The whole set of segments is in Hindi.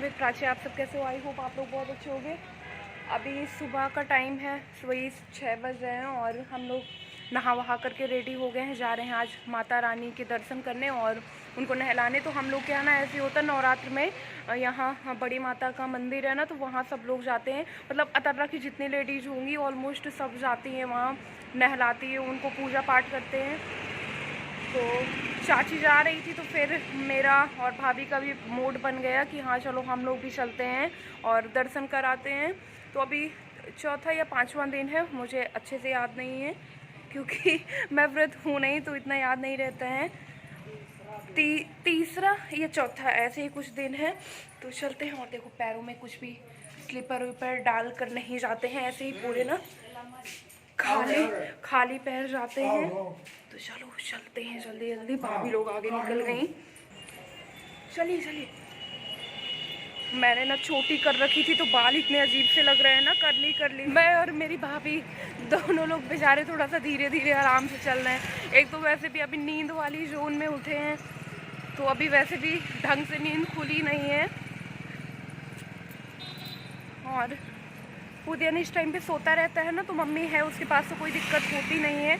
विद प्राची। आप सब कैसे हो? आई होप आप लोग बहुत अच्छे होंगे। अभी सुबह का टाइम है, वही 6 बज रहे हैं और हम लोग नहा वहा करके रेडी हो गए हैं। जा रहे हैं आज माता रानी के दर्शन करने और उनको नहलाने। तो हम लोग क्या ना, ऐसे होता है नवरात्र में यहाँ बड़ी माता का मंदिर है ना, तो वहाँ सब लोग जाते हैं। मतलब अतर्रा की जितनी लेडीज़ होंगी ऑलमोस्ट सब जाती हैं वहाँ, नहलाती है, उनको पूजा पाठ करते हैं। तो चाची जा रही थी तो फिर मेरा और भाभी का भी मूड बन गया कि हाँ चलो हम लोग भी चलते हैं और दर्शन कराते हैं। तो अभी चौथा या 5वां दिन है, मुझे अच्छे से याद नहीं है क्योंकि मैं व्रत हूँ नहीं तो इतना याद नहीं रहता है। तीसरा या चौथा ऐसे ही कुछ दिन है। तो चलते हैं। और देखो पैरों में कुछ भी स्लीपर वीपर डाल कर नहीं जाते हैं, ऐसे ही पूरे ना खाली पैर जाते हैं। तो चलो चलते हैं जल्दी जल्दी। भाभी लोग आगे निकल गई। चलिए चलिए। मैंने ना छोटी कर रखी थी तो बाल इतने अजीब से लग रहे हैं ना, कर ली। मैं और मेरी भाभी दोनों लोग बेचारे थोड़ा सा धीरे धीरे आराम से चल रहे हैं। एक तो वैसे भी अभी नींद वाली जोन में उठे हैं, तो अभी वैसे भी ढंग से नींद खुली नहीं है। और उदयन इस टाइम पे सोता रहता है ना, तो मम्मी है उसके पास तो कोई दिक्कत होती नहीं है।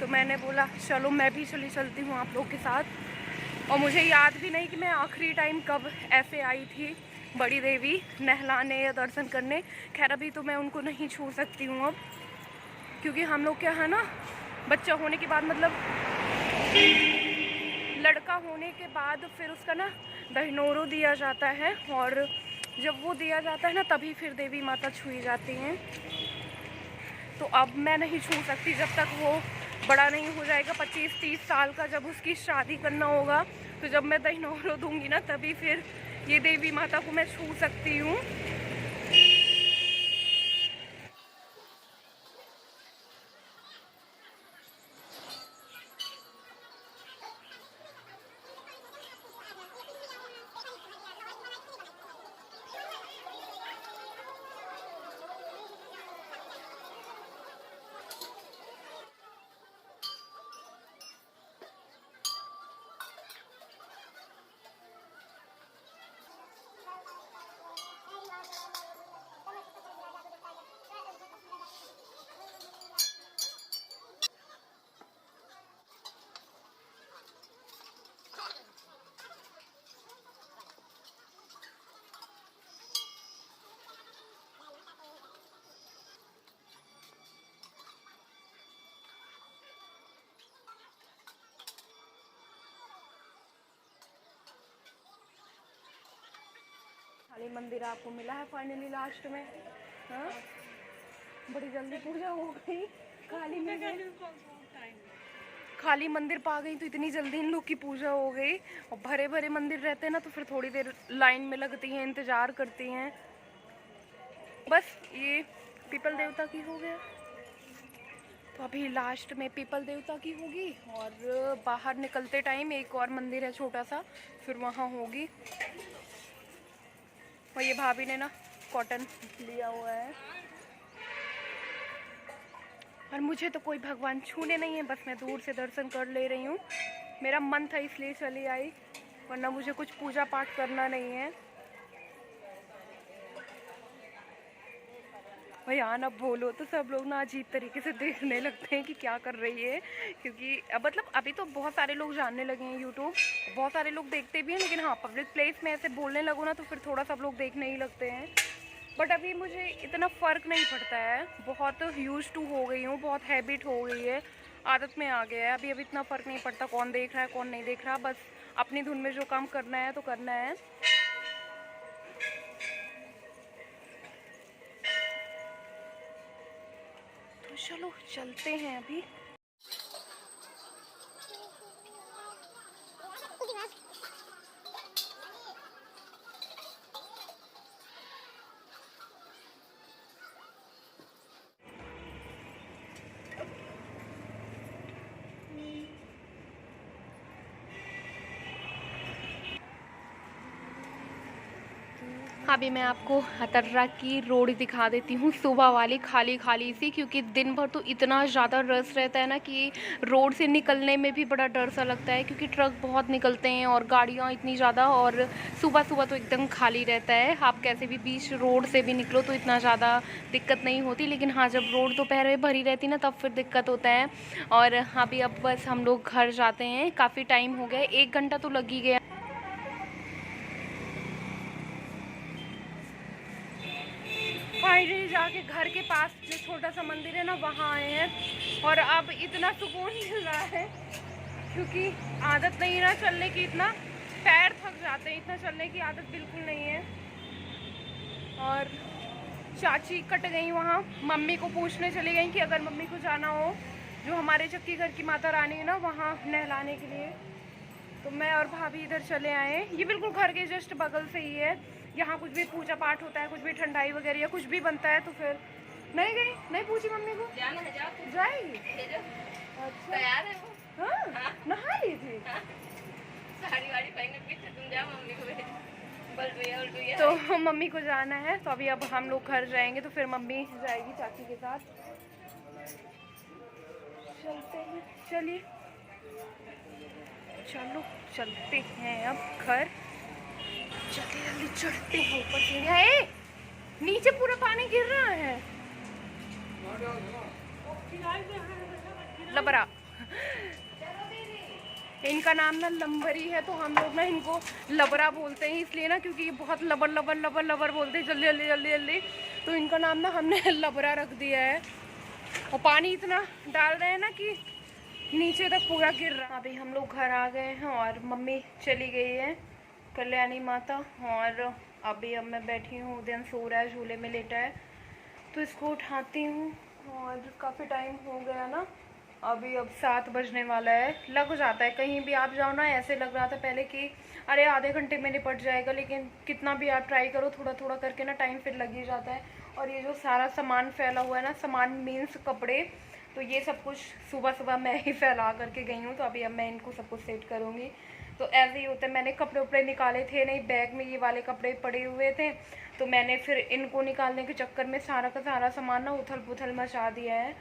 तो मैंने बोला चलो मैं भी चलती हूँ आप लोग के साथ। और मुझे याद भी नहीं कि मैं आखिरी टाइम कब ऐसे आई थी बड़ी देवी नहलाने या दर्शन करने। खैर अभी तो मैं उनको नहीं छू सकती हूँ अब, क्योंकि हम लोग क्या है ना, बच्चा होने के बाद मतलब लड़का होने के बाद फिर उसका ना दहनोरो दिया जाता है, और जब वो दिया जाता है ना तभी फिर देवी माता छुई जाती हैं। तो अब मैं नहीं छू सकती जब तक वो बड़ा नहीं हो जाएगा 25-30 साल का। जब उसकी शादी करना होगा तो जब मैं दहनोरो दूंगी ना तभी फिर ये देवी माता को मैं छू सकती हूँ। काली मंदिर आपको मिला है फाइनली लास्ट में। हाँ बड़ी जल्दी पूजा हो गई। खाली मंदिर पा गई तो इतनी जल्दी इन लोग की पूजा हो गई। और भरे भरे मंदिर रहते हैं ना तो फिर थोड़ी देर लाइन में लगती हैं, इंतजार करती हैं। बस ये पीपल देवता की हो गया, तो अभी लास्ट में पीपल देवता की होगी। और बाहर निकलते टाइम एक और मंदिर है छोटा सा, फिर वहाँ होगी। और ये भाभी ने ना कॉटन लिया हुआ है। और मुझे तो कोई भगवान छूने नहीं है, बस मैं दूर से दर्शन कर ले रही हूँ। मेरा मन था इसलिए चली आई, वरना मुझे कुछ पूजा पाठ करना नहीं है। और यहाँ ना बोलो तो सब लोग ना अजीब तरीके से देखने लगते हैं कि क्या कर रही है, क्योंकि मतलब अभी तो बहुत सारे लोग जानने लगे हैं यूट्यूब, बहुत सारे लोग देखते भी हैं। लेकिन हाँ पब्लिक प्लेस में ऐसे बोलने लगो ना तो फिर थोड़ा सब लोग देखने ही लगते हैं। बट अभी मुझे इतना फ़र्क नहीं पड़ता है, बहुत यूज टू हो गई हूँ, बहुत हैबिट हो गई है, आदत में आ गया है। अभी इतना फ़र्क नहीं पड़ता कौन देख रहा है कौन नहीं देख रहा, बस अपनी धुन में जो काम करना है तो करना है। तो चलो चलते हैं अभी। अभी मैं आपको हतर्रा की रोड दिखा देती हूँ, सुबह वाली खाली खाली सी, क्योंकि दिन भर तो इतना ज़्यादा रश रहता है ना कि रोड से निकलने में भी बड़ा डर सा लगता है, क्योंकि ट्रक बहुत निकलते हैं और गाड़ियाँ इतनी ज़्यादा, और सुबह सुबह तो एकदम खाली रहता है। आप कैसे भी बीच रोड से भी निकलो तो इतना ज़्यादा दिक्कत नहीं होती, लेकिन हाँ जब रोड दोपहर में भरी रहती ना तब फिर दिक्कत होता है। और अभी अब बस हम लोग घर जाते हैं, काफ़ी टाइम हो गया, 1 घंटा तो लग ही गया। फाइनली जाके घर के पास जो छोटा सा मंदिर है ना वहाँ आए हैं, और अब इतना सुकून मिल रहा है, क्योंकि आदत नहीं है ना चलने की, इतना पैर थक जाते हैं, इतना चलने की आदत बिल्कुल नहीं है। और चाची कट गई वहाँ, मम्मी को पूछने चली गई कि अगर मम्मी को जाना हो जो हमारे चक्की घर की माता रानी है ना वहाँ नहलाने के लिए, तो मैं और भाभी इधर चले आए। ये बिल्कुल घर के जस्ट बगल से ही है, यहाँ कुछ भी पूजा पाठ होता है, कुछ भी ठंडाई वगैरह या कुछ भी बनता है तो फिर नहीं गई, नहीं पूछी मम्मी को, जाना है जाएगी। अच्छा तैयार है वो? हाँ नहा ली थी, साड़ी वाड़ी पहन के तुम जाओ, मम्मी को तो मम्मी को जाना है, तो अभी अब हम लोग घर जाएंगे, तो फिर मम्मी जाएगी चाची के साथ। चलते हैं, चलिए चलो चलते हैं अब घर, जल्दी जल्दी चढ़ते हैं ऊपर सीढ़ियाँ। नीचे पूरा पानी गिर रहा है, लबरा इनका नाम ना लंबरी है, तो हम लोग ना इनको लबरा बोलते हैं इसलिए ना, क्योंकि ये बहुत लबर लबर लबर लबर बोलते हैं, जल्दी जल्दी जल्दी जल्दी, तो इनका नाम ना हमने लबरा रख दिया है। और पानी इतना डाल रहे हैं ना कि नीचे तक पूरा गिर रहा। अभी हम लोग घर आ गए हैं और मम्मी चली गई है कल्याणी माता, और अभी अब मैं बैठी हूँ, उदयन सो रहा है, झूले में लेटा है, तो इसको उठाती हूँ। और काफ़ी टाइम हो गया ना, अभी अब 7 बजने वाला है। लग जाता है कहीं भी आप जाओ ना, ऐसे लग रहा था पहले कि अरे आधे घंटे में निपट जाएगा, लेकिन कितना भी आप ट्राई करो थोड़ा थोड़ा करके ना टाइम फिर लग ही जाता है। और ये जो सारा सामान फैला हुआ है ना, सामान मीन्स कपड़े, तो ये सब कुछ सुबह सुबह मैं ही फैला करके गई हूँ, तो अभी अब मैं इनको सब कुछ सेट करूँगी। तो ऐसे ही होता है, मैंने कपड़े उपड़े निकाले थे नहीं, बैग में ये वाले कपड़े पड़े हुए थे, तो मैंने फिर इनको निकालने के चक्कर में सारा का सारा सामान ना उथल पुथल मचा दिया है।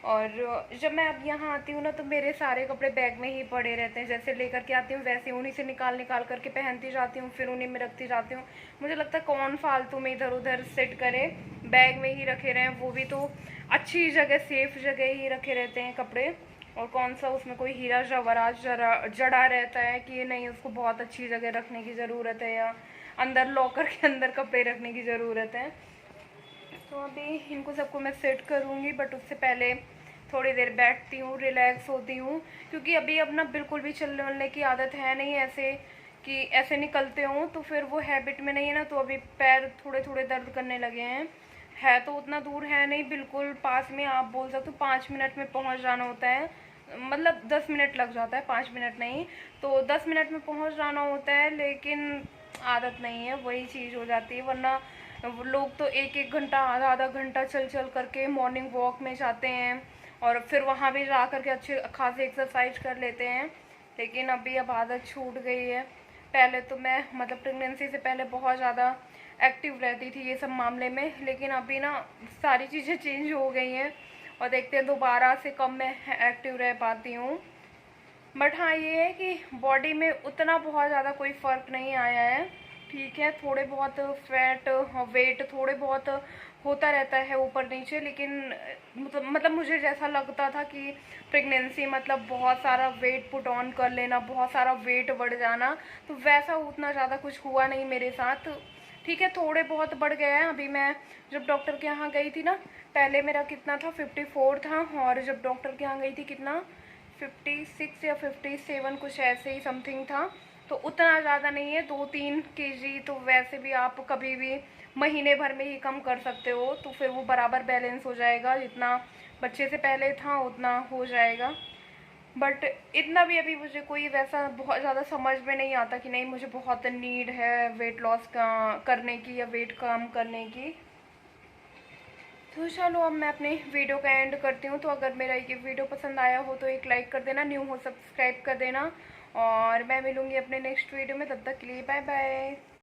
और जब मैं अब यहाँ आती हूँ ना, तो मेरे सारे कपड़े बैग में ही पड़े रहते हैं, जैसे लेकर के आती हूँ वैसे उन्हीं से निकाल निकाल करके पहनती जाती हूँ, फिर उन्हीं में रखती जाती हूँ। मुझे लगता है कौन फालतू में इधर उधर सेट करे, बैग में ही रखे रहें, वो भी तो अच्छी जगह, सेफ जगह ही रखे रहते हैं कपड़े। और कौन सा उसमें कोई हीरा जवाहरात जड़ा रहता है कि ये नहीं, उसको बहुत अच्छी जगह रखने की ज़रूरत है, या अंदर लॉकर के अंदर कपड़े रखने की ज़रूरत है। तो अभी इनको सबको मैं सेट करूँगी, बट उससे पहले थोड़ी देर बैठती हूँ, रिलैक्स होती हूँ, क्योंकि अभी अब ना बिल्कुल भी चलने वलने की आदत है नहीं, ऐसे कि ऐसे निकलते हूँ तो फिर वो हैबिट में नहीं है ना, तो अभी पैर थोड़े थोड़े दर्द करने लगे हैं। है तो उतना दूर है नहीं, बिल्कुल पास में, आप बोल सकते हो 5 मिनट में पहुँच जाना होता है, मतलब 10 मिनट लग जाता है, 5 मिनट नहीं, तो 10 मिनट में पहुँच जाना होता है, लेकिन आदत नहीं है, वही चीज़ हो जाती है। वरना लोग तो 1-1 घंटा, आधा आधा घंटा चल चल करके मॉर्निंग वॉक में जाते हैं, और फिर वहाँ भी जा कर के अच्छे खासी एक्सरसाइज कर लेते हैं, लेकिन अभी अब आदत छूट गई है। पहले तो मैं मतलब प्रेगनेंसी से पहले बहुत ज़्यादा एक्टिव रहती थी ये सब मामले में, लेकिन अभी ना सारी चीज़ें चेंज हो गई हैं, और देखते हैं दोबारा से कम मैं एक्टिव रह पाती हूँ। बट हाँ ये है कि बॉडी में उतना बहुत ज़्यादा कोई फ़र्क नहीं आया है, ठीक है, थोड़े बहुत फैट वेट थोड़े बहुत होता रहता है ऊपर नीचे, लेकिन मतलब मुझे जैसा लगता था कि प्रेगनेंसी मतलब बहुत सारा वेट पुट ऑन कर लेना, बहुत सारा वेट बढ़ जाना, तो वैसा उतना ज़्यादा कुछ हुआ नहीं मेरे साथ, ठीक है, थोड़े बहुत बढ़ गया है। अभी मैं जब डॉक्टर के यहाँ गई थी ना, पहले मेरा कितना था 54 था, और जब डॉक्टर के यहाँ गई थी कितना 56 या 57 कुछ ऐसे ही समथिंग था, तो उतना ज़्यादा नहीं है, 2-3 केजी, तो वैसे भी आप कभी भी महीने भर में ही कम कर सकते हो, तो फिर वो बराबर बैलेंस हो जाएगा, जितना बच्चे से पहले था उतना हो जाएगा। बट इतना भी अभी मुझे कोई वैसा बहुत ज़्यादा समझ में नहीं आता कि नहीं मुझे बहुत नीड है वेट लॉस का करने की या वेट कम करने की। तो चलो अब मैं अपने वीडियो का एंड करती हूँ। तो अगर मेरा ये वीडियो पसंद आया हो तो एक लाइक कर देना, न्यू हो सब्सक्राइब कर देना, और मैं मिलूँगी अपने नेक्स्ट वीडियो में, तब तक के लिए बाय बाय।